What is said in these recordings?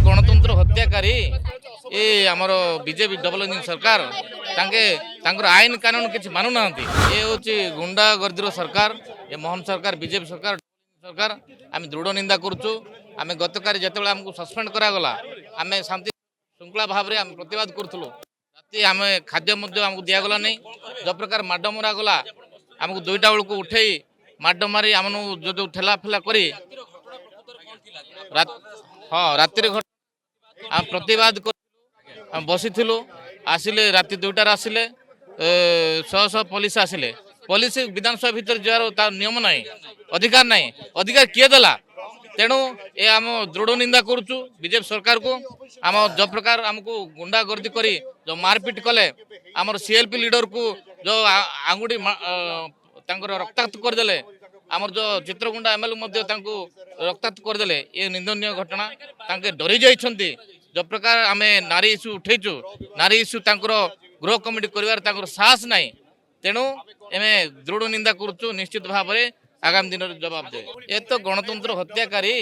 गणतंत्र हत्याकारी ये आमर बीजेपी डबल इंजिन सरकार तांकर आईन कानून किसी मानु ना ये हूँ गुंडा गर्दीर सरकार ये मोहन सरकार बीजेपी सरकार सरकार आम दृढ़ निंदा करुचु आम गतकाली जिते आमको सस्पेंड करागला आम शांति श्रृंखला भाव में आम प्रतिवाद करूँ राति आम खाद्य आमको दिगला नहीं जो प्रकार माड मरा गला आमको 2टा बेलू उठे माड मारी आम जो ठेला फेला करी हाँ राति आम प्रतिवाद बसी आसिले राति 2टार आसिले 100 पुलिस आसिले पुलिस विधानसभा भीतर जार नियम ना अधिकार ना अधिकार किए देला तेणु ये आम दृढ़ निंदा करुचु बीजेपी सरकार को आम जो प्रकार आमको गुंडागर्दी करी जो मारपिट कले आमर सीएलपी लीडर को जो आंगुठी रक्ताक्त करदे आमर जो चित्रगुंडा एमएलए रक्ताक्त करदे ये निंदनीय घटना तांके डरी जाइछंती जो प्रकार आम नारी इश्यू उठेचु नारी इश्यू गृह कमिटी कर साहस ना तेणु एम दृढ़ निंदा करुचु निश्चित भाव में आगामी दिन में जवाब दे ये तो गणतंत्र हत्याकारी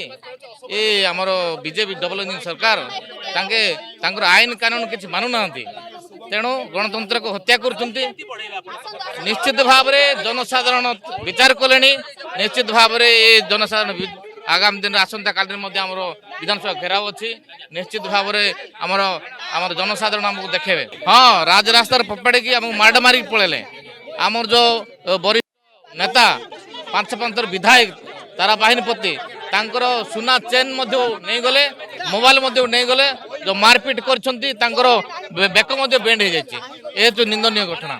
ये आमर बीजेपी डबल इंजिन सरकार तांकर आईन कानून किसी मानु ना तेणु गणतंत्र को हत्या करुँच निश्चित भाव में जनसाधारण विचार कले निश्चित भाव में ये जनसाधारण आगामी दिन आसंता काल विधानसभा घेराव अच्छी निश्चित भाव में आमर जनसाधारण आमको देखे हाँ राजरास्तार फोपाड़ी की आमको माड़ मारिक पड़ेले आमर जो वरिष्ठ नेता 5 विधायक तारा बाहिनीपति तांकर सुना चेन नहीं गले मोबाइल नहीं गले जो मारपिट कर बेक बेंड हो जाए ये तो निंदनीय घटना।